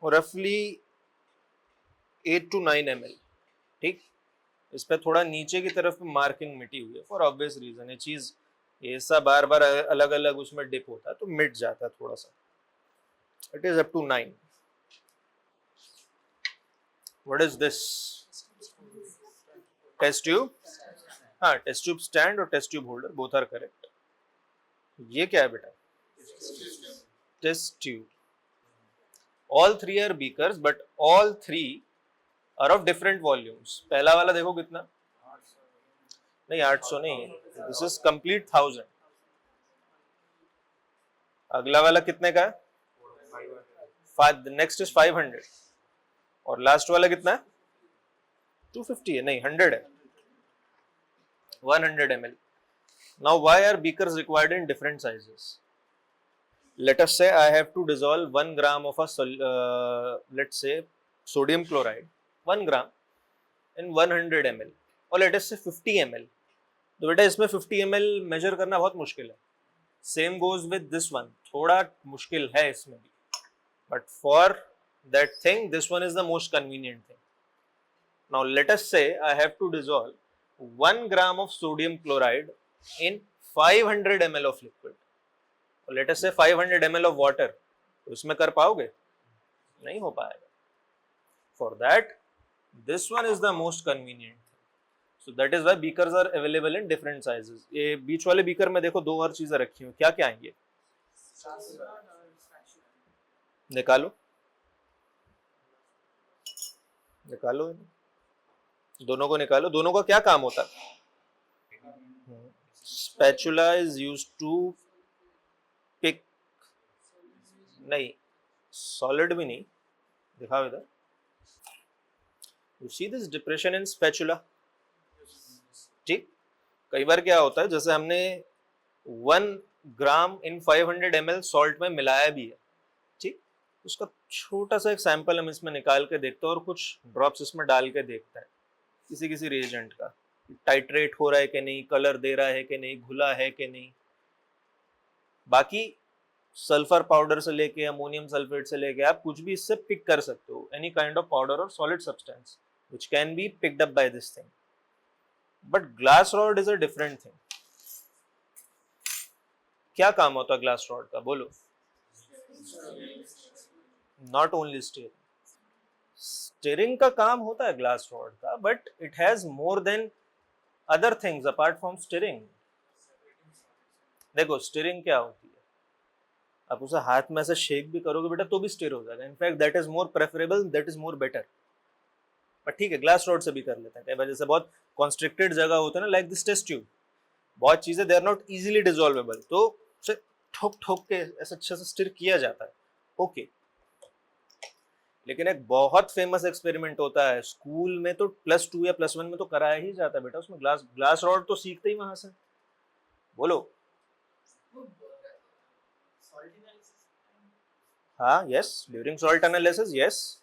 रफली 8 to 9 ml, ठीक। इस पे थोड़ा नीचे की तरफ मार्किंग मिटी हुई है फॉर ऑब्वियस रीजन, ये चीज ऐसा बार बार अलग अलग उसमें डिप होता है तो मिट जाता है थोड़ा सा। It is up to 9। What is this? Test tube. हाँ, टेस्ट ट्यूब स्टैंड और test tube holder both are correct. ये क्या है बेटा? Test tube. All three are beakers but all three are of different volumes. पहला वाला देखो कितना, नहीं 800 नहीं, दिस इज कंप्लीट 1000। अगला वाला कितने का है? नेक्स्ट इज 500 और लास्ट वाला कितना है? 250 है, नहीं 100 है, 100 ml. Now why are beakers required in different sizes? Let us say I have to dissolve 1 gram of a let's say sodium chloride, 1 gram in 100 ml, और let us say 50 ml. तो बेटा इसमें 50 ml मेजर करना बहुत मुश्किल है। Same goes with this one, थोड़ा मुश्किल है इसमें भी, but for that thing this one is the most convenient thing. Now let us say I have to dissolve 1 gram of sodium chloride in 500 ml of liquid, और late us से 500 ml of water, तो इसमें कर पाओगे? नहीं हो पाएगा। For that this one is the most convenient. So that is why beakers are available in different sizes. ये बीच वाले बीकर में देखो 2 और चीजें रखी हुई, क्या क्या आएंगे? निकालो निकालो, दोनों को निकालो। दोनों का क्या काम होता है? Spatula is used to pick, नहीं सॉलिड भी नहीं, दिखाओ इधर। You see this depression in spatula, ठीक। कई बार क्या होता है, जैसे हमने 1 ग्राम इन 500 ml सॉल्ट में मिलाया भी है, ठीक, उसका छोटा सा एक सैंपल हम इसमें निकाल के देखते हैं और कुछ ड्रॉप्स इसमें डाल के देखते हैं किसी किसी रिएजेंट का, टाइट्रेट हो रहा है कि नहीं, कलर दे रहा है कि नहीं, घुला है कि नहीं। बाकी सल्फर पाउडर से लेके अमोनियम सल्फेट से लेके आप कुछ भी इससे पिक कर सकते हो, एनी काइंड ऑफ पाउडर और solid substance which can be picked up by this thing. But glass rod is a different thing. क्या काम होता है ग्लास रॉड का, बोलो? नॉट ओनली स्टीयरिंग, स्टीयरिंग का काम होता है ग्लास रॉड का, but it has more than other things apart from steering. देखो स्टीयरिंग क्या होती है, आप उसे हाथ में से शेक भी करोगे बेटा तो भी स्टीयर हो जाएगा। In fact that is more preferable, that is more better. पर ठीक है, ग्लास रॉड से भी कर लेते हैं। कई वजह से बहुत कॉन्स्ट्रिक्टेड जगह होता है ना, लाइक दिस टेस्ट ट्यूब, बहुत चीजें दे आर नॉट इजीली डिसॉल्वेबल, तो उसे ठोक ठोक के ऐसे अच्छे से स्टिर किया जाता है, ओके। लेकिन एक बहुत फेमस एक्सपेरिमेंट होता है स्कूल में, तो +2 या +1 में तो कराया ही जाता है बेटा, उसमें ग्लास रॉड तो सीखते ही वहां से। बोलो। हाँ, yes, during salt analysis, yes.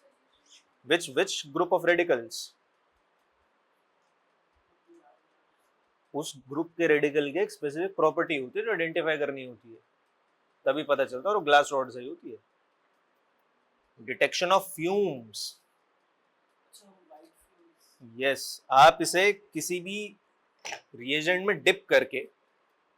which group of radicals? उस ग्रुप के रेडिकल की एक स्पेसिफिक प्रॉपर्टी होती है जो आइडेंटिफाई करनी होती है, तभी पता चलता है, और ग्लास रॉड से ही होती है। डिटेक्शन ऑफ फ्यूम्स, यस, आप इसे किसी भी रिएजेंट में डिप करके,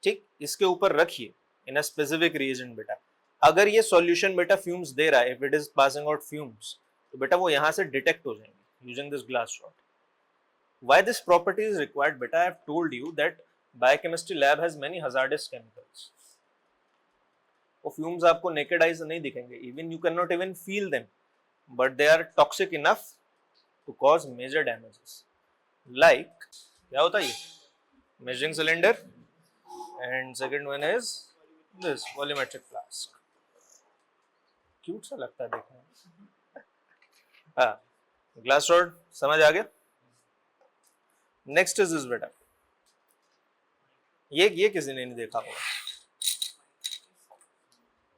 ठीक, इसके ऊपर रखिए इन अ स्पेसिफिक रिएजेंट बेटा। अगर ये सॉल्यूशन बेटा फ्यूम्स दे रहा है, if it is passing out fumes, तो बेटा वो यहां से डिटेक्ट हो जाएंगे using this glass rod. Why this property is required beta? I have told you that biochemistry lab has many hazardous chemicals. वो fumes आपको naked eye से नहीं दिखेंगे, even you cannot even feel them, but they are toxic enough to cause major damages. Like क्या होता है ये? Measuring cylinder, and second one is this volumetric flask. Cute सा लगता है देखने में। हाँ, ग्लास रॉड समझ आ गया। नेक्स्ट इज दिस बेटा, ये किसी ने नहीं देखा होगा,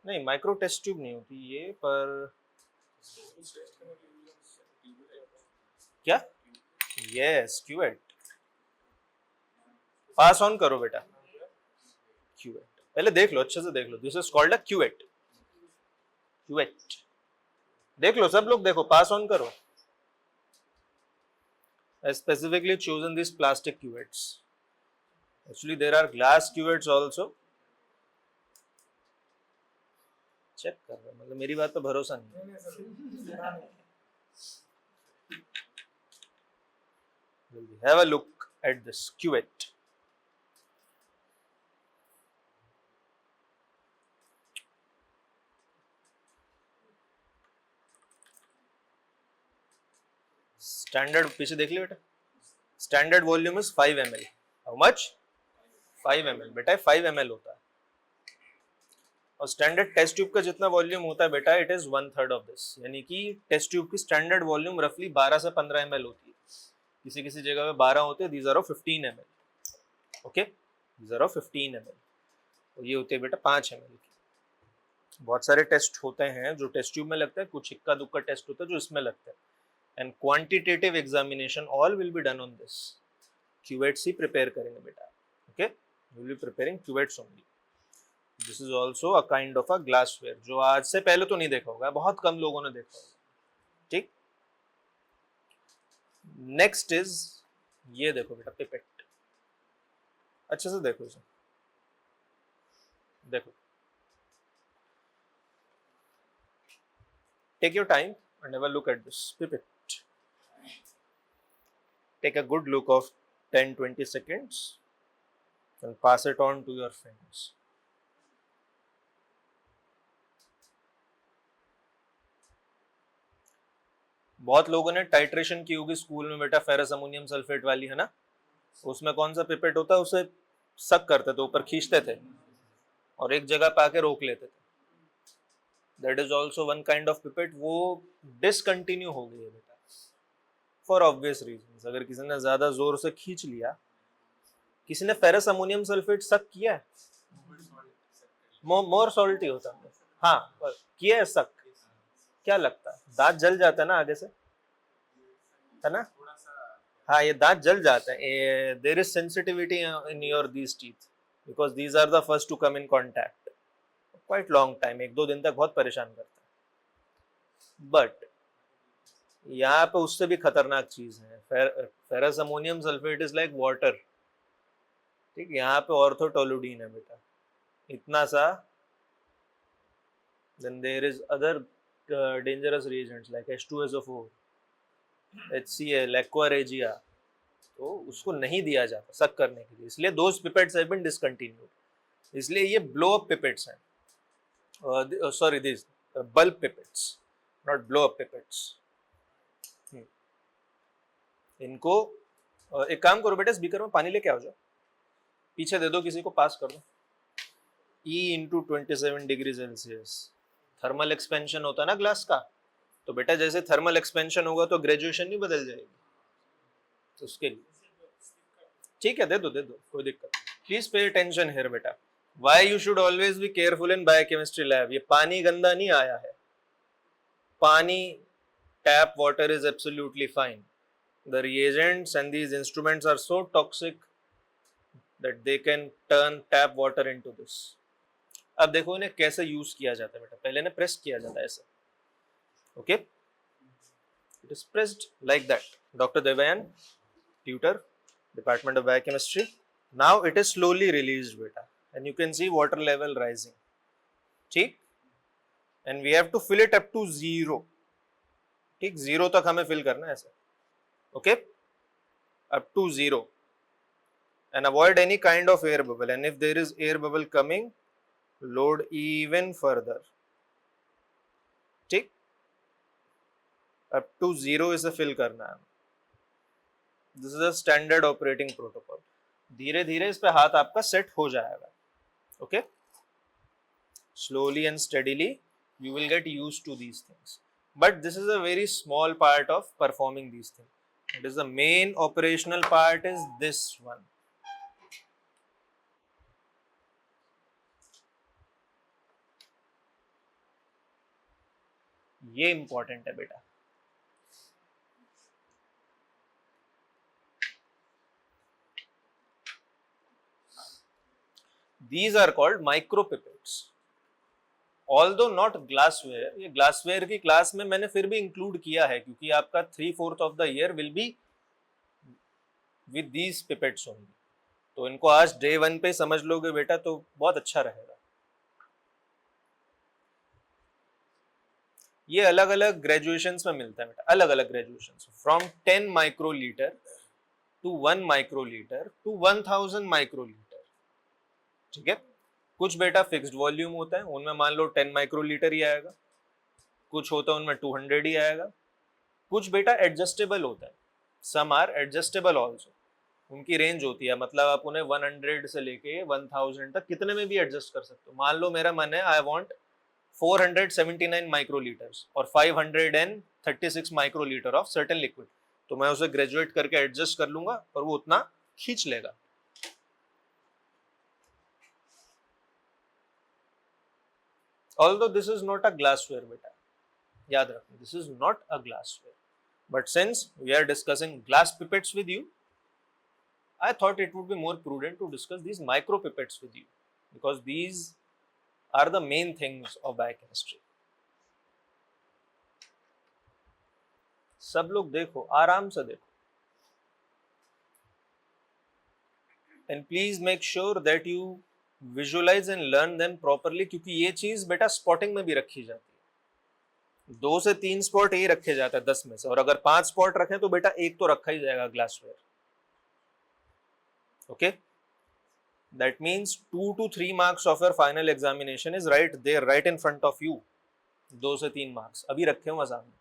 नहीं माइक्रो टेस्ट ट्यूब नहीं होती ये, पर क्या, यस, क्यूवेट। पास ऑन करो बेटा, क्यूवेट पहले देख लो, अच्छे से देख लो, this is called a cuvette. Cuvette देख लो, सब लोग देखो, पास ऑन करो. I specifically chosen these plastic cuvettes. Actually, there are glass cuvettes also. Check कर रहा हूं, मतलब मेरी बात पे भरोसा नहीं. Have a look at this cuvette. Standard पीछे देख लिया बेटा. Standard volume is 5 ml. How much? 5 ml. बेटा 5 ml होता है. और स्टैंडर्ड टेस्ट ट्यूब का जितना वॉल्यूम होता है बेटा, इट इज 1/3 ऑफ दिस. यानी कि टेस्ट ट्यूब की स्टैंडर्ड वॉल्यूम रफली 12 से 15 ml होती है. किसी किसी जगह में 12 होते हैं. These are of 15 ml. Okay, these are of 15 ml. और ये होते हैं बेटा 5 ml की. बहुत सारे टेस्ट होते हैं जो टेस्ट ट्यूब में लगता है, कुछ इक्का दुक्का टेस्ट होता है जो इसमें लगता है. And quantitative examination all will be done on this. Cuvettes ही प्रिपेयर करेंगे बेटा. Okay, we will be preparing cuvettes only. This is also a kind of a glassware, जो आज से पहले तो नहीं देखा होगा, बहुत कम लोगों ने देखा होगा. ठीक. नेक्स्ट इज ये देखो बेटा, पिपेट. अच्छे से देखो इसे, देखो. Take your time and have a look at this pipette. Take a good look of 10-20 seconds and pass it on to your friends. बहुत लोगों ने टाइट्रेशन की होगी स्कूल में बेटा, फेरस अमोनियम सल्फेट वाली, है ना. उसमें कौन सा पिपेट होता है, उसे सक करते थे, ऊपर खींचते थे और एक जगह पे आके रोक लेते थे. That is also one kind of pipette. वो डिसकंटिन्यू हो गई है बेटा, फॉर ऑब्वियस रीजंस. अगर किसी ने ज्यादा जोर से खींच लिया, किसी ने फेरस अमोनियम सल्फेट सक किया है, मोर सॉल्टी होता है. हाँ, किया है सक. क्या लगता है, दांत जल जाता है ना आगे से, है ना. हाँ, ये दांत जल जाता है. There is sensitivity in your these teeth because these are the first to come in contact. Quite long time, 1-2 दिन तक बहुत परेशान करता है. बट यहाँ पे उससे भी खतरनाक चीज है. Ferrous ammonium sulphate is like water. ठीक, यहाँ पे ऑर्थोटोलुडीन है बेटा, इतना सा. Then there is other dangerous reagents like H2SO4, HCl, aqua regia. तो उसको नहीं दिया जाता सक करने के लिए, इसलिए those pipettes have been discontinued. इसलिए ये ब्लो अप पिपेट्स हैं. Sorry, this bulb pipettes, not blow up pipettes. इनको एक काम करो बेटा, स्पीकर में पानी लेके आओ जाओ, पीछे दे दो किसी को, पास कर दो. E/27°C थर्मल एक्सपेंशन होता है ना ग्लास का. तो बेटा जैसे थर्मल एक्सपेंशन होगा तो ग्रेजुएशन नहीं बदल जाएगी. तो उसके लिए ठीक है, दे दो कोई दिक्कत. प्लीज पे अटेंशन हियर बेटा. Why you should always be careful in biochemistry lab. ये पानी गंदा नहीं आया है. पानी, tap water is absolutely fine. The reagents and these instruments are so toxic that they can turn tap water into this. अब देखो इन्हें कैसे यूज किया जाता है बेटा. पहले इन्हें प्रेस किया जाता है ऐसे. Okay, it is pressed like that. Doctor Devayan, tutor, department of biochemistry. Now it is slowly released बेटा, and you can see water level rising. ठीक, and we have to fill it up to 0. ठीक, 0 तक हमें fill करना है ऐसे. Okay, up to 0, and avoid any kind of air bubble. And if there is air bubble coming, load even further. ठीक, up to 0 इसे fill करना है. This is a standard operating protocol. धीरे धीरे इस पे हाथ आपका सेट हो जाएगा. Okay, slowly and steadily you will get used to these things. But this is a very small part of performing these things. It is the main operational part is this one. ये important है बेटा. These are called micropipettes. Although not glassware, ये glassware की class में मैंने फिर भी include किया है क्योंकि आपका 3/4 of the year will be with these pipettes only. तो इनको आज डे 1 पे समझ लोगे बेटा तो बहुत अच्छा रहेगा। ये अलग अलग ग्रेजुएशंस में मिलता है बेटा, अलग अलग graduations, from 10 microlitre to 1 microlitre to 1000 microlitre. ठीक है, कुछ बेटा फिक्स्ड वॉल्यूम होता है, उनमें मान लो 10 माइक्रोलीटर ही आएगा, कुछ होता है उनमें 200 ही आएगा, कुछ बेटा एडजस्टेबल होता है, सम आर एडजस्टेबल ऑल्सो, उनकी रेंज होती है, मतलब आप उन्हें 100 से लेके 1000 तक कितने में भी एडजस्ट कर सकते हो। मान लो मेरा मन है आई वांट 479 माइक्रोलीटर्स और 536 माइक्रोलीटर ऑफ सर्टेन लिक्विड, तो मैं उसे ग्रेजुएट करके एडजस्ट कर लूंगा और वो उतना खींच लेगा। Although this is not a glassware बेटा, याद रखना this is not a glassware, but since we are discussing glass pipettes with you, I thought it would be more prudent to discuss these micro pipettes with you because these are the main things of biochemistry. सब लोग देखो, आराम से देखो, and please make sure that you visualize and learn them properly, क्योंकि ये चीज बेटा स्पॉटिंग में भी रखी जाती है। 2 से 3 स्पॉट यही रखे जाता है 10 में से, और अगर 5 स्पॉट रखें तो बेटा एक तो रखा ही जाएगा glassware. Okay, that means 2 to 3 marks of your final examination is right there, right in front of you. 2 से 3 मार्क्स अभी रखे हुए सामने।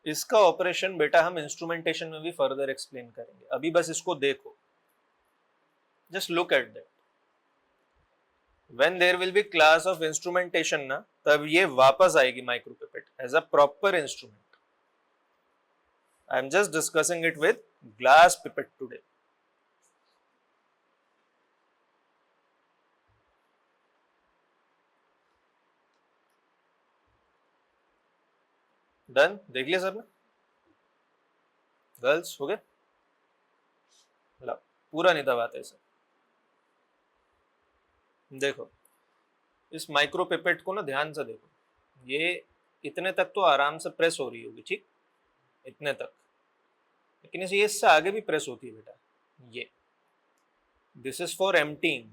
इसका ऑपरेशन बेटा हम इंस्ट्रूमेंटेशन में भी फर्दर एक्सप्लेन करेंगे, अभी बस इसको देखो, just look at that. When there will be class of instrumentation ना, तब ये वापस आएगी micropipette as a proper instrument. I am just discussing it with glass pipette today. Done, देख लिया सबने? गर्ल्स हो गए? पूरा नहीं दबाते इसे। देखो इस माइक्रो पिपेट को ना ध्यान से देखो, ये इतने तक तो आराम से प्रेस हो रही होगी, ठीक, इतने तक, लेकिन इसे इससे आगे भी प्रेस होती है बेटा। ये दिस इज फॉर एम्प्टीइंग,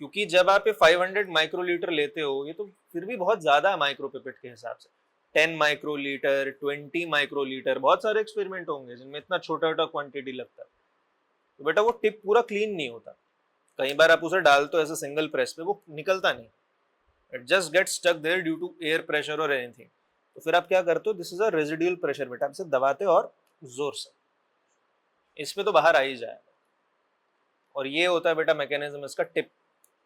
क्योंकि जब आप ये 500 माइक्रोलीटर लेते हो, ये तो फिर भी बहुत ज्यादा है माइक्रो पिपेट के हिसाब से। 10 माइक्रोलीटर, 20 माइक्रोलीटर, बहुत सारे एक्सपेरिमेंट होंगे जिनमें इतना छोटा छोटा क्वांटिटी लगता है, तो बेटा वो टिप पूरा क्लीन नहीं होता। कई बार आप उसे डालते हो ऐसे सिंगल प्रेस पे, वो निकलता नहीं, it just get stuck there due to air pressure और एनीथिंग। तो फिर आप क्या करते हो, this is a residual pressure बेटा, आप इसे दबाते हो और जोर से, इस पे तो बाहर आ ही जाएगा। और ये होता है बेटा मैकेनिज्म इसका टिप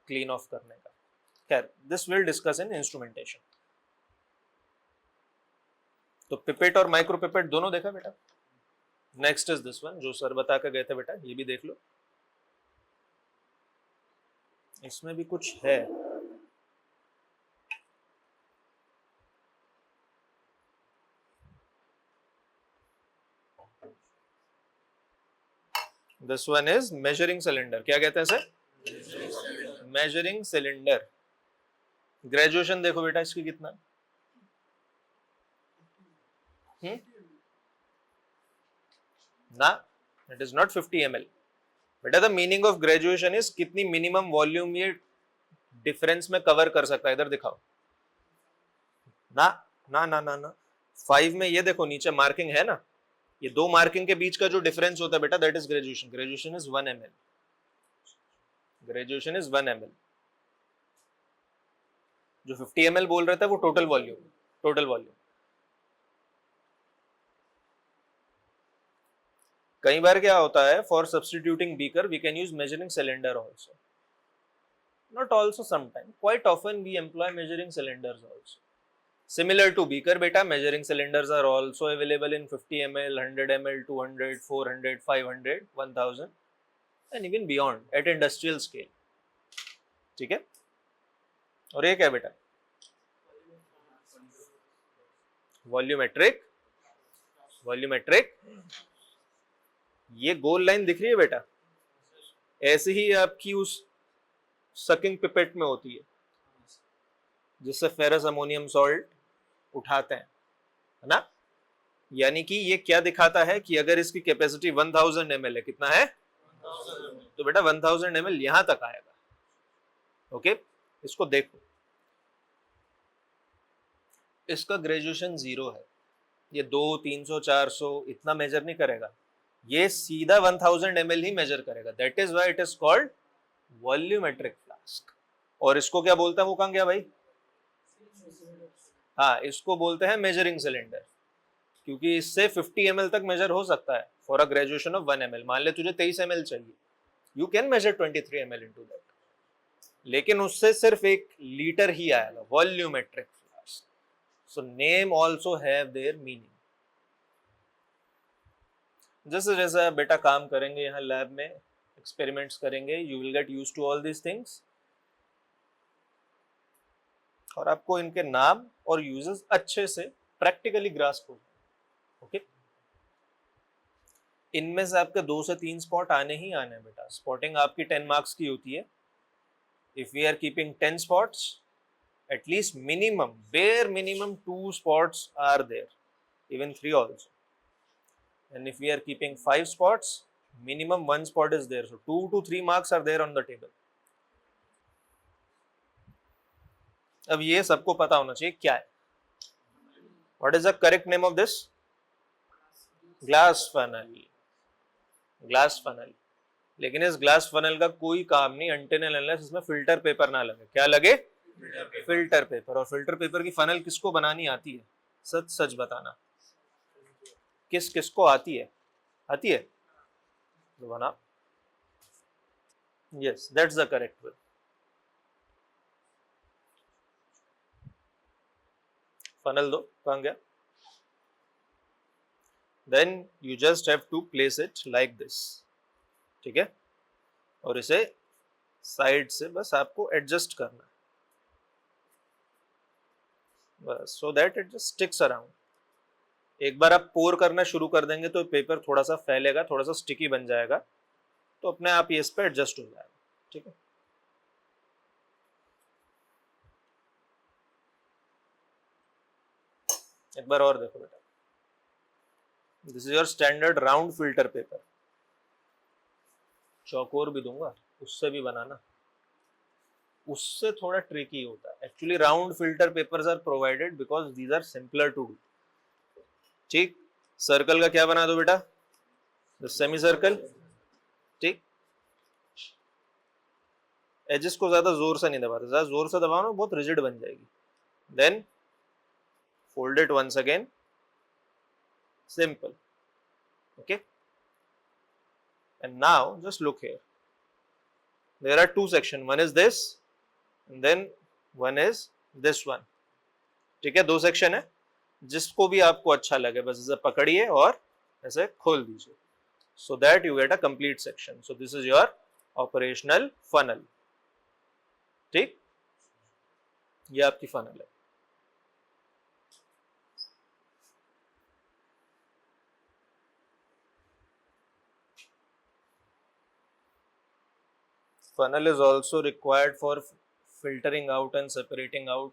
क्लीन ऑफ करने का। खैर, this will discuss in instrumentation. तो पिपेट और माइक्रो पिपेट दोनों देखा बेटा। नेक्स्ट इज दिस वन, जो सर बता के गए थे बेटा, ये भी देख लो, इसमें भी कुछ है। This one is measuring cylinder. क्या कहते हैं सर? Measuring cylinder. ग्रेजुएशन देखो बेटा इसकी कितना, ना, इट इज नॉट 50 ml बेटा। The meaning of graduation is कितनी मिनिमम वॉल्यूम ये डिफरेंस में कवर कर सकता है। इधर दिखाओ ना, ना ना ना ना, 5 में ये देखो नीचे मार्किंग है ना, ये 2 मार्किंग के बीच का जो डिफरेंस होता है बेटा, that is graduation. Graduation is 1 ml, graduation is 1 ml। जो 50 ml बोल रहा था वो टोटल वॉल्यूम, टोटल वॉल्यूम। कई बार क्या होता है, for substituting beaker we can use measuring cylinder also, not also, sometime, quite often we employ measuring cylinders also. Similar to beaker beta, measuring cylinders are also available in 50 ml, 100 ml, 200, 400, 500, 1000 and even beyond at industrial scale. ठीक है, और ये क्या है बेटा? Volumetric, volumetric, ये goal line दिख रही है बेटा, ऐसे ही आपकी उस सकिंग पिपेट में होती है जिससे फेरस अमोनियम सॉल्ट उठाते हैं, है ना? यानी कि ये क्या दिखाता है कि अगर इसकी कैपेसिटी 1000 ml है, कितना है? तो बेटा 1000 ml यहां तक आएगा. ओके, इसको देखो, इसका ग्रेजुएशन 0 है, ये 200, 300, 400 इतना मेजर नहीं करेगा, ये सीधा 1000 ml ही मेजर करेगा. That is why it is called volumetric flask. और इसको क्या बोलते हैं? वो कहां गया भाई? हाँ, इसको बोलते हैं मेजरिंग सिलेंडर, क्योंकि इससे 50 ml तक मेजर हो सकता है for a graduation of 1 ml. मान ले तुझे 23 ml चाहिए, you can measure 23 ml into that, लेकिन उससे सिर्फ 1 लीटर ही आएगा. Volumetric flask. So name also have their meaning. जैसे जैसे आप बेटा काम करेंगे यहाँ लैब में, एक्सपेरिमेंट्स करेंगे, you will get used to all these things, और आपको इनके नाम और यूजेस अच्छे से प्रैक्टिकली ग्रास्प हो. ओके, इनमें से आपके 2 से 3 स्पॉट आने ही आने हैं बेटा. स्पॉटिंग आपकी 10 मार्क्स की होती है. If we are keeping 10 spots, at least minimum, bare minimum 2 spots are there, even 3 also. And if we are keeping 5 spots, minimum 1 spot is there. So 2 to 3 marks are there on the table. अब ये सबको पता होना चाहिए क्या है. What is the correct name of this? Glass funnel. Glass funnel. लेकिन इस ग्लास फनल का कोई काम नहीं until and unless इसमें फिल्टर पेपर ना लगे. क्या लगे? Filter paper. और फिल्टर पेपर की फनल किसको बनानी आती है? सच सच बताना, किस किसको आती है? आती है तो बना. Yes, that's the correct way. Funnel दो, कहां गया? Then you just have to place it like this. ठीक है, और इसे साइड से बस आपको एडजस्ट करना है बस, so that it just sticks around. एक बार आप पोर करना शुरू कर देंगे तो पेपर थोड़ा सा फैलेगा, थोड़ा सा स्टिकी बन जाएगा, तो अपने आप ये इस पर एडजस्ट हो जाएगा. ठीक है, एक बार और देखो बेटा. This is your standard round filter paper. चौकोर भी दूंगा, उससे भी बनाना, उससे थोड़ा ट्रिकी होता है. Actually round filter papers are provided because these are simpler to do. ठीक, सर्कल का क्या बना दो बेटा? The semicircle. ठीक, एजेस को ज्यादा जोर से नहीं दबाते, ज्यादा जोर से दबाओ ना बहुत रिजिड बन जाएगी. Then fold it once again, simple. Okay, and now just look here, there are 2 sections, one is this and then one is this one. ठीक है, 2 सेक्शन है, जिसको भी आपको अच्छा लगे बस इसे पकड़िए और ऐसे खोल दीजिए, so that you get a complete section. So this is your operational funnel. ठीक, ये आपकी funnel है. Funnel is also required for filtering out and separating out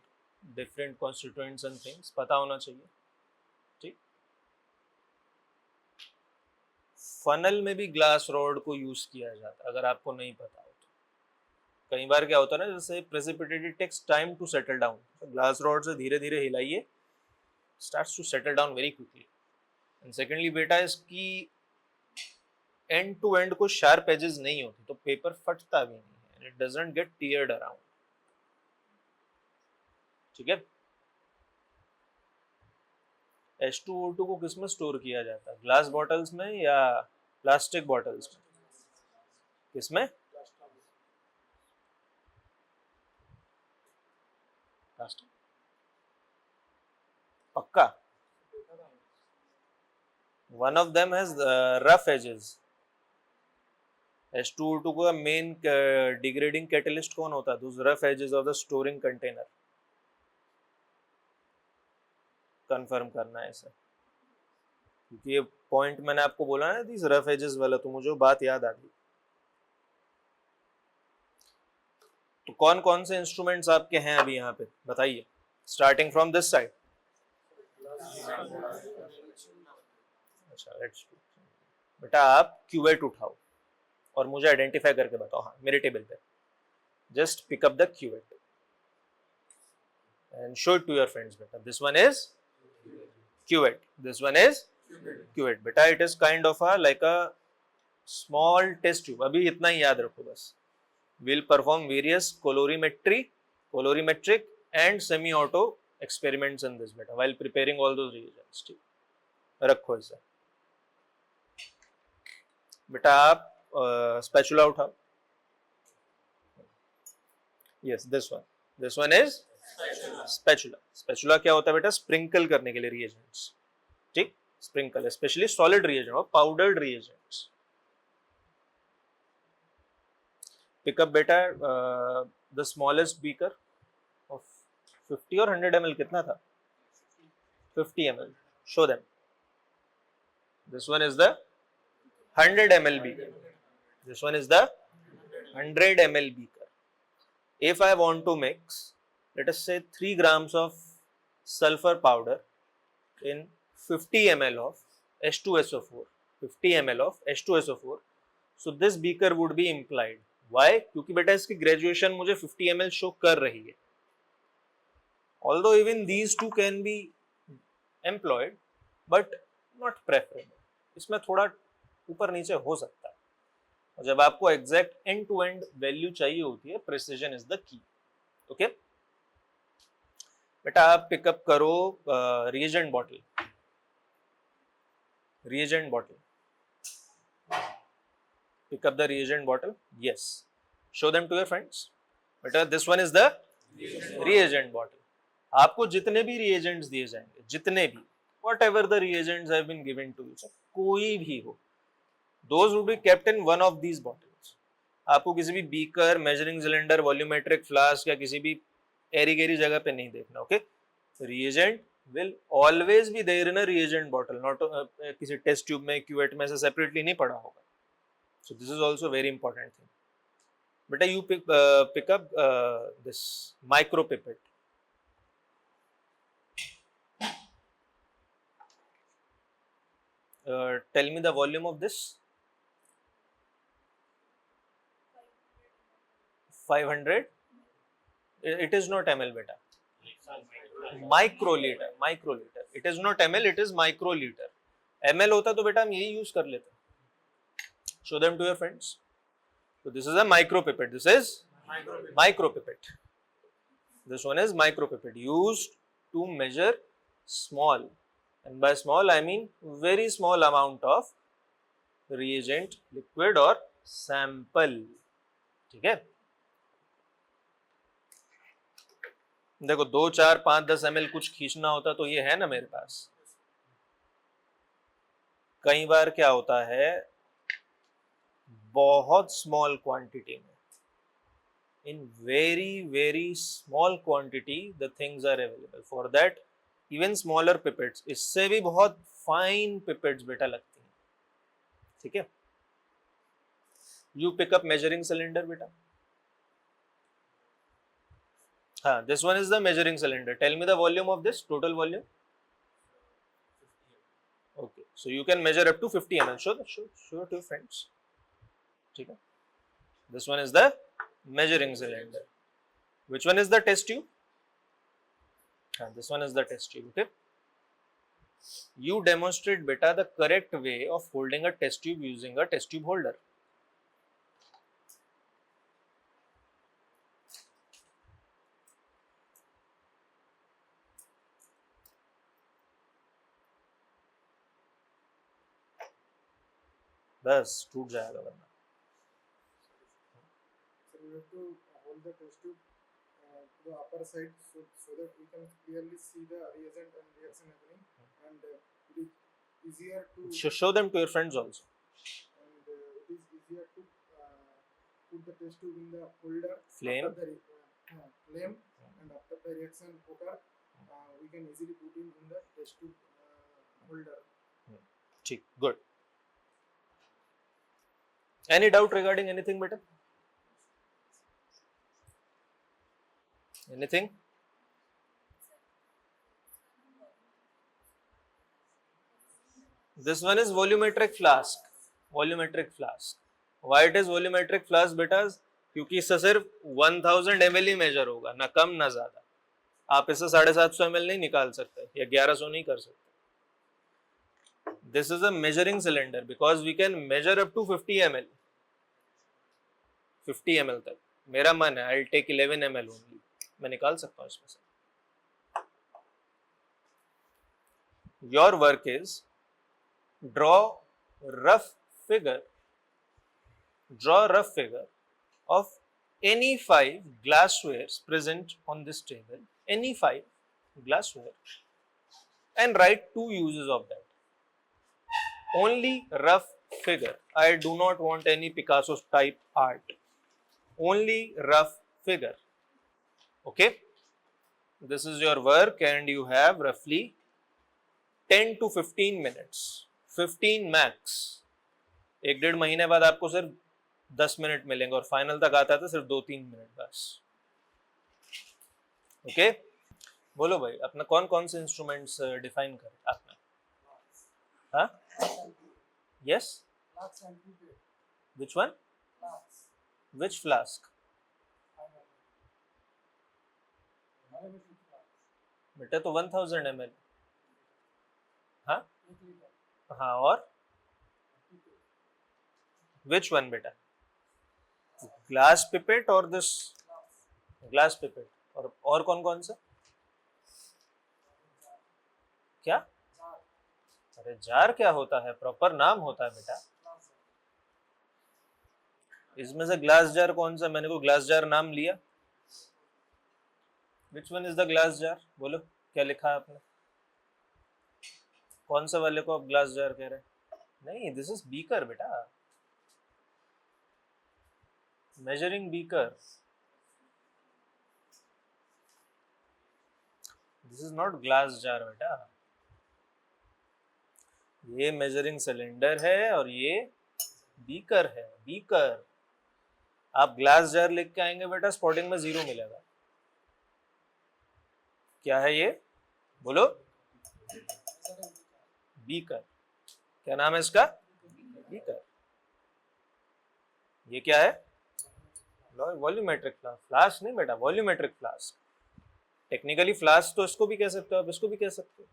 different constituents and things. पता होना चाहिए. ठीक, फनल में भी ग्लास रॉड को यूज किया जाता है, अगर आपको नहीं पता हो तो. कई बार क्या होता है ना, जैसे precipitate takes time to settle down, glass rod से धीरे धीरे हिलाइए, starts to settle down very quickly. And secondly बेटा, इसकी एंड टू एंड को शार्प एजेस नहीं होती, तो पेपर फटता भी नहीं है, it doesn't get teared around. ठीक है, H2O2 को किसमें स्टोर किया जाता है? ग्लास बॉटल्स में या प्लास्टिक बॉटल्स में? किसमें? प्लास्टिक. पक्का? One of them has rough edges. H2O2 का मेन डिग्रेडिंग कैटलिस्ट कौन होता है? Those rough edges of the storing container. Confirm करना है इसे, क्योंकि ये पॉइंट मैंने आपको बोला ना these rough edges वाला, तो मुझे बात याद आ गई। तो कौन कौन से इंस्ट्रूमेंट्स आपके हैं अभी यहाँ पे बताइए, स्टार्टिंग फ्रॉम दिस साइड। अच्छा, लेट्स बेटा आप क्यूवेट उठाओ और मुझे आइडेंटिफाई करके बताओ। हाँ, मेरे टेबल पे just pick up the cuvette and show it to your friends. बेटा this one is cuvette, this one is cuvette. बेटा it is kind of a like a small test tube. अभी इतना ही याद रखो बस। Will perform various colorimetric and semi-auto experiments in this beta while preparing all those reagents। ठीक, रखो इसे। बेटा आप स्पैचुला उठाओ। Yes, this one is spatula। Spatula क्या होता है बेटा? स्प्रिंकल करने के लिए reagents। ठीक, स्प्रिंकल स्पेशली सॉलिड रिएजेंट और पाउडर्ड रिएजेंट्स। Pick up बेटा the smallest beaker of 50 or 100 ml, कितना था? 50 ml। Show them। This one is the 100 ml beaker। This one is the 100 ml beaker। If I want to mix, let us say 3 grams of sulfur powder in 50 ml of H2SO4, 50 ml of H2SO4, so this beaker would be implied। Why? क्योंकि बेटा इसकी graduation मुझे 50 ml show कर रही है। Although even these two can be employed, but not preferable। इसमें थोड़ा ऊपर नीचे हो सकता है, और जब आपको exact end to end value चाहिए होती है, precision is the key. Okay बेटा आप पिकअप करो reagent bottle. reagent bottle, pick up the reagent bottle। Yes, show them to your friends। बेटा this one is the reagent bottle। आपको जितने भी reagents दिए जाएंगे, जितने भी whatever the reagents have been given to you, कोई भी हो, those would be kept in one of these bottles। आपको किसी भी beaker, measuring cylinder, volumetric flask या किसी भी एरी गेरी जगह पे नहीं देखना। Okay, reagent will always be there in a reagent bottle, not किसी टेस्ट ट्यूब में, क्यूवेट में से सेपरेटली नहीं पड़ा होगा। So this is also very important thing। बेटा you pick up this micro pipette। Tell me the volume of this। 500। It is not ml बेटा, microliter, microliter। It is not ml, it is microliter। ml होता तो बेटा हम यही use कर लेते। Show them to your friends। So this is a micro pipette, this is micro pipette। This one is micro pipette, used to measure small, and by small I mean very small amount of reagent, liquid or sample। ठीक है, देखो 2, 4, 5, 10 ml कुछ खींचना होता तो ये है ना मेरे पास। कई बार क्या होता है, बहुत स्मॉल क्वांटिटी में, in very small quantity the things are available। for that even smaller pipettes, इससे भी बहुत फाइन pipettes बेटा लगती हैं। ठीक है, you pick up measuring cylinder बेटा। हाँ, this one is the measuring cylinder। tell me the volume of this, total volume। okay, so you can measure up to 50 ml। show it to your friends। ठीक है, this one is the measuring cylinder। which one is the test tube? This one is the test tube। okay, you demonstrate beta the correct way of holding a test tube using a test tube holder। बस टूट जाएगा वरना। So you have to hold the test tube the upper side, so that we can clearly see the reagent and reaction happening, and it is easier to show them to your friends also. And it is easier to put the test tube in the holder Flame. after the flame, and after the reaction occur, we can easily put in the test tube holder. ठीक, good. Any doubt regarding anything, beta? Anything? This one is volumetric flask. Volumetric flask. Why it is volumetric flask, बेटा? क्योंकि इससे सिर्फ 1000 ml ही major होगा, ना कम ना ज्यादा. आप इससे 750 ml नहीं निकाल सकते या 1100 नहीं कर सकते. This is a measuring cylinder because we can measure up to 50 ml. 50 ml तक. मेरा मन है, I'll take 11 ml only. मैं निकाल सकता हूँ इसमें से. Your work is draw rough figure of any 5 glasswares present on this table, any 5 glassware, and write 2 uses of that. Only rough figure. I do not want any Picasso type art. Only rough figure. Okay, this is your work and you have roughly 10 to 15 minutes. 15 max. 1-1.5 महीने बाद आपको सिर्फ 10 minute मिलेंगे और final तक आता था सिर्फ 2-3 मिनट बस. ओके, बोलो भाई, अपना कौन कौन से इंस्ट्रूमेंट्स डिफाइन करें आपने? हाँ, yes, which one, which flask? बेटा तो 1000 ml. हाँ हाँ, और which one बेटा? ग्लास पिपेट और दिस ग्लास पिपेट, और कौन कौन सा? क्या? अरे जार क्या होता है? प्रॉपर नाम होता है बेटा. इसमें से ग्लास जार कौन सा? मैंने को ग्लास जार नाम लिया. which one is the glass jar? बोलो क्या लिखा है आपने? कौन सा वाले को आप ग्लास जार कह रहे हैं? नहीं, दिस इज बीकर बेटा, measuring beaker. This is not glass jar बेटा. ये मेजरिंग सिलेंडर है और ये बीकर है. बीकर. आप ग्लास जार लिख के आएंगे बेटा, स्पॉटिंग में 0 मिलेगा. क्या है ये? बोलो. बीकर. क्या नाम है इसका? बीकर. ये क्या है? Volumetric flask. फ्लास्क नहीं बेटा, वॉल्यूमेट्रिक फ्लास्क. टेक्निकली फ्लास्क तो इसको भी कह सकते हो, आप इसको भी कह सकते हो.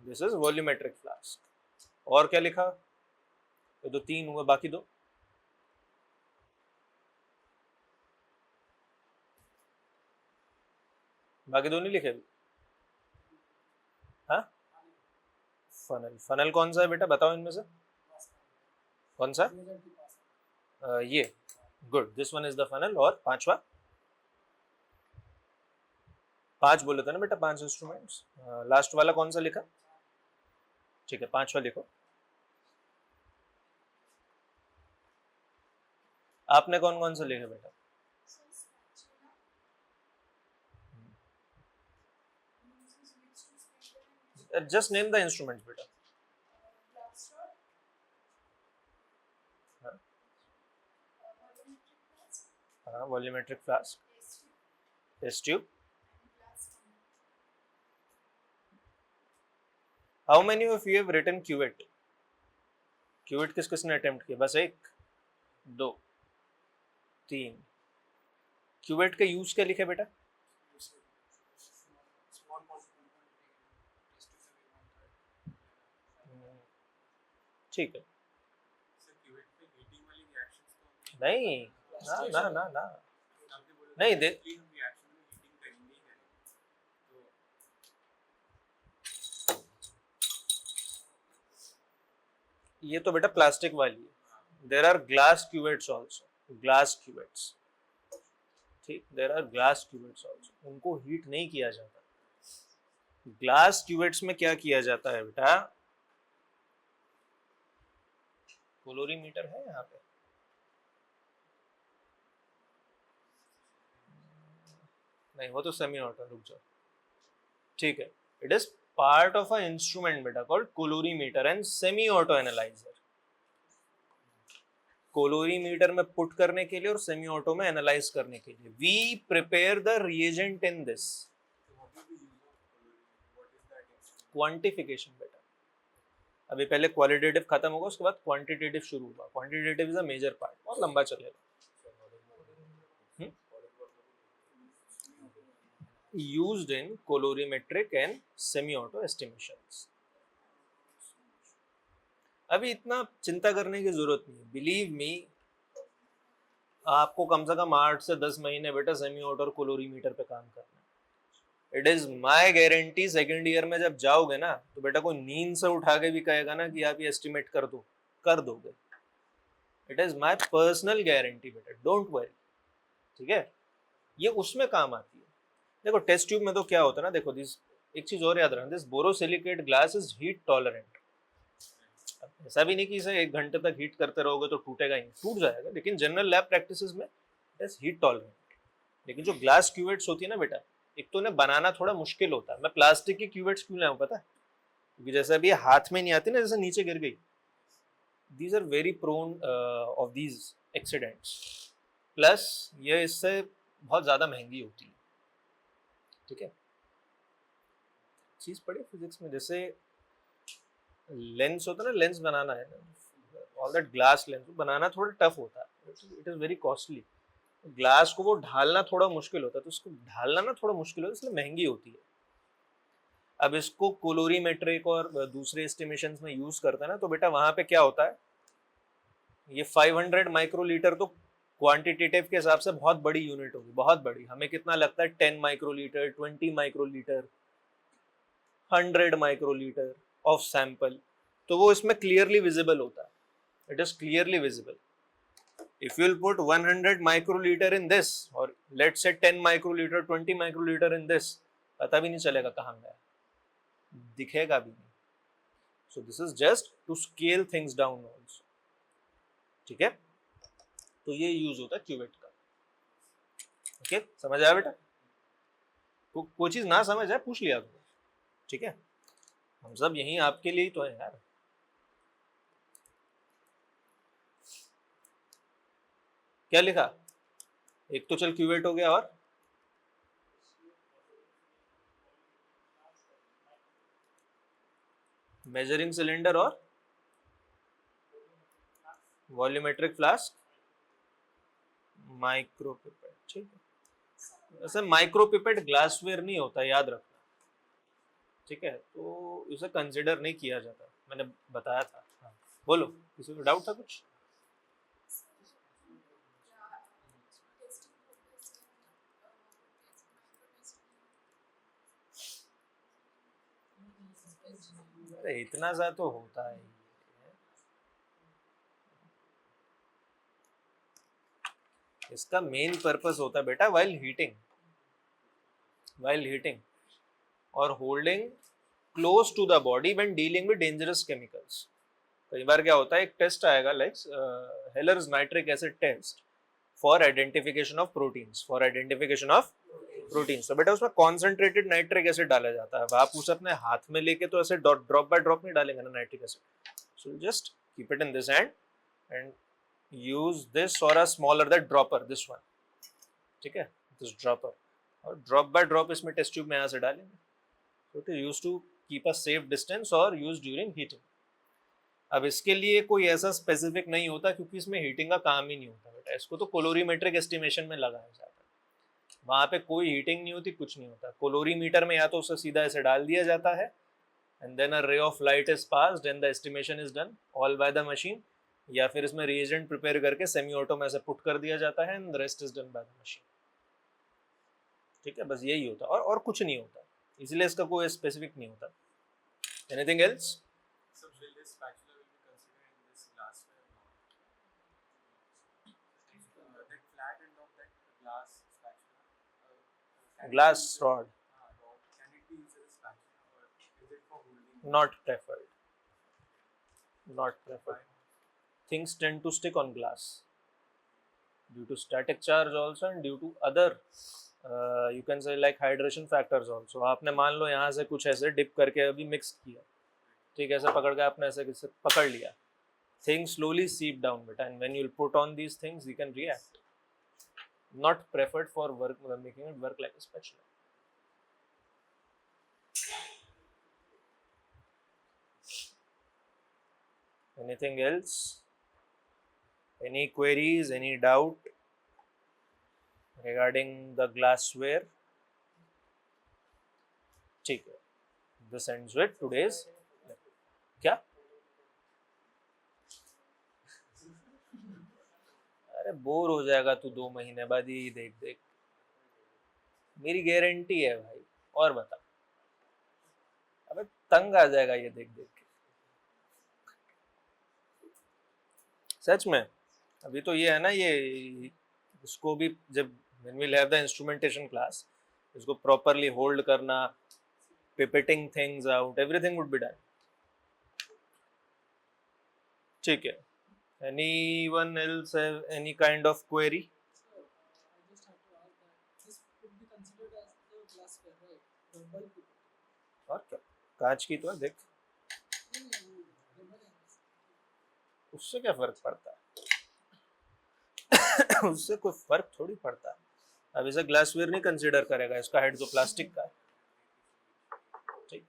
This is volumetric flask. और क्या लिखा? ये तो 3 हुए, बाकी 2. बाकी 2 नहीं लिखे. हाँ, फनल. फनल कौन सा है बेटा? बताओ इनमें से कौन सा? ये. Good, this one is the funnel. और पांचवा? 5 बोले थे ना बेटा, 5 इंस्ट्रूमेंट्स. लास्ट वाला कौन सा लिखा? ठीक है, 5वां लिखो. आपने कौन कौन सा लिखा बेटा? जस्ट नेम द इंस्ट्रूमेंट्स बेटा. हाँ, volumetric flask, test tube. How many of you have written cuvette? Cuvette किस किसने अटेम्प्ट किया? बस 1, 2, 3. क्यूवेट का यूज क्या लिखे बेटा? ठीक है. नहीं ना ना ना ना, नहीं दे. ये तो बेटा प्लास्टिक वाली है. There are glass cuvettes also. Glass cuvettes. ठीक, there are glass cuvettes also, उनको हीट नहीं किया जाता। ग्लास क्यूवेट्स में क्या किया जाता है बेटा, कोलोरीमीटर है यहाँ पे, नहीं वो तो सेमी ऑटो, रुक जाओ, ठीक है, it is part of a instrument बेटा called colorimeter and semi auto analyser. Colorimeter में पुट करने के लिए और सेमी ऑटो में एनालाइज करने के लिए, we prepare the reagent in this quantification बेटा। अभी पहले क्वालिटेटिव खत्म होगा, उसके बाद क्वांटिटेटिव शुरू होगा। Quantitative is a major part, बहुत लंबा चलेगा। Used in colorimetric and semi-auto estimations. अभी इतना चिंता करने की जरूरत नहीं, बिलीव मी, आपको कम से कम 8 से 10 महीने बेटा सेमी ऑटो और कोलोरीमीटर पे काम करना है। It is my guarantee, second year में जब जाओगे ना तो बेटा कोई नींद से उठा के भी कहेगा ना कि आप ये एस्टिमेट कर दो, कर दोगे। It is my personal guarantee बेटा, डोंट वरी, ठीक है, ये उसमें काम आती है। देखो टेस्ट ट्यूब में तो क्या होता है ना, देखो दिस, एक चीज और याद रखना, this borosilicate glass is heat tolerant. ऐसा भी नहीं कि इसे 1 घंटे तक हीट करते रहोगे तो टूटेगा ही, टूट जाएगा, लेकिन जनरल लैब प्रैक्टिसेस में इट इज हीट टॉलरेंट। लेकिन जो ग्लास क्यूवेट्स होती है ना बेटा, एक तो उन्हें बनाना थोड़ा मुश्किल होता है। मैं प्लास्टिक की क्यूवेट्स क्यों लाऊं पता है, क्योंकि जैसे अभी हाथ में नहीं आती ना, जैसे नीचे गिर गई, these are very prone of these accidents, plus ये इससे बहुत ज्यादा महंगी होती है, ठीक है। चीज पढ़ी फिजिक्स में, जैसे लेंस होता है ना, लेंस बनाना है, ऑल दैट ग्लास लेंस बनाना थोड़ा टफ होता है, it is very costly. Glass को वो ढालना थोड़ा मुश्किल होता है, तो उसको ढालना ना थोड़ा मुश्किल होता है, इसलिए महंगी होती है। अब इसको कोलोरीमेट्रिक और दूसरे एस्टिमेशंस में यूज करता है ना, तो बेटा वहां पे क्या होता है, ये 500 माइक्रोलीटर तो क्वांटिटेटिव के हिसाब से बहुत बड़ी यूनिट होगी, बहुत बड़ी। हमें कितना लगता है, 10 microlitre, 20 microlitre, 100 microlitre of sample, तो वो इसमें क्लियरली विजिबल होता है, it is clearly visible. If you'll put 100 microliter in this, or let's say 10 microliter, 20 microliter in this, पता भी नहीं चलेगा कहाँ गया, दिखेगा भी नहीं। So this is just to scale things down also, ठीक है। तो ये यूज होता है क्यूवेट का, ओके, समझ आया बेटा? कोई चीज ना समझ आए पूछ लिया करो, ठीक है, हम सब यहीं आपके लिए ही तो है यार। क्या लिखा, एक तो चल क्यूवेट हो गया, और मेजरिंग सिलेंडर और वॉल्यूमेट्रिक फ्लास्क, माइक्रोपिपेट, ठीक है। वैसे माइक्रोपिपेट ग्लासवेयर नहीं होता, याद रखना, ठीक है, तो इसे कंसिडर नहीं किया जाता, मैंने बताया था। हाँ, बोलो, किसी को डाउट था कुछ? अरे इतना सा तो होता है, इसका मेन पर्पस होता है बेटा वाइल हीटिंग और holding close to the body when dealing with dangerous chemicals. कई बार क्या होता है, एक टेस्ट आएगा like Heller's nitric acid test for identification of proteins, तो बेटा उसमें कॉन्सेंट्रेटेड नाइट्रिक एसिड डाला जाता है। आप उसे अपने हाथ में लेके तो ऐसे ड्रॉप बाय ड्रॉप नहीं डालेंगे ना nitric acid, so just keep it in this hand and use this or a smaller that dropper, this one, ठीक है, this dropper, और drop by drop इसमें टेस्ट ट्यूब में यहाँ से डालेंगे, so it is used to keep a safe distance और used during heating। अब इसके लिए कोई ऐसा स्पेसिफिक नहीं होता, क्योंकि इसमें हीटिंग का काम ही नहीं होता बेटा, इसको तो कोलोरीमेट्रिक एस्टिमेशन में लगाया जाता है, वहाँ पे कोई हीटिंग नहीं होती, कुछ नहीं होता। कोलोरीमीटर में या तो उसे सीधा ऐसे डाल दिया जाता है and then a ray of light is passed and the estimation is done all by the machine, या फिर इसमें रिएजेंट प्रिपेयर करके सेमी ऑटो में ऐसे पुट कर दिया जाता है and the rest is done by the machine, ठीक है, बस यही होता है और कुछ नहीं होता, इसलिए इसका कोई स्पेसिफिक नहीं होता। Anything else? glass rod, Can it be used as a spatula or is it for holding? not preferred. Not preferred. Things tend to stick on glass due to static charge also and due to other you can say like hydration factors also. आपने मान लो यहाँ से कुछ ऐसे dip करके अभी mix किया, ठीक है, ऐसे पकड़ के आपने ऐसे पकड़ लिया, things slowly seep down bit, and when you put on these things you can react. Not preferred for work, making it work like a spatula. Anything else? Any queries, any doubt regarding the glassware? ठीक है, this ends with today's. क्या? अरे bore हो जाएगा तू 2 महीने बाद ही देख देख, मेरी गारंटी है भाई. और बता, अबे तंग आ जाएगा ये देख देख के, सच में. अभी तो ये है ना, ये इसको भी जब when we'll have the instrumentation class, इसको properly hold करना, pipetting things out, everything would be done. ठीक है. Anyone else have any kind of query? Sir, I just have to ask that this could be considered as the glassware, right? The bulb pipette. और क्या, कांच की तो है, देख No, no, rubber hands. उससे क्या फर्क पड़ता है. उससे कोई फर्क थोड़ी पड़ता है. अब इसे ग्लासवेयर नहीं कंसीडर करेगा, इसका हेड तो प्लास्टिक का है. ठीक.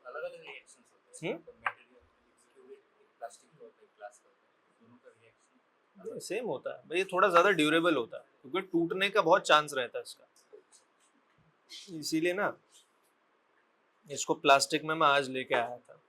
अलग अलग रिएक्शंस होते हैं. मटेरियल प्लास्टिक का होता है, ग्लास का होता है, दोनों का रिएक्शन सेम होता है भाई, ये थोड़ा ज़्यादा ड्यूरेबल होता है क्योंकि टूटने का बहुत चांस रहता है इसका, इसीलिए ना इसको प्लास्टिक में मैं आज लेके आया था.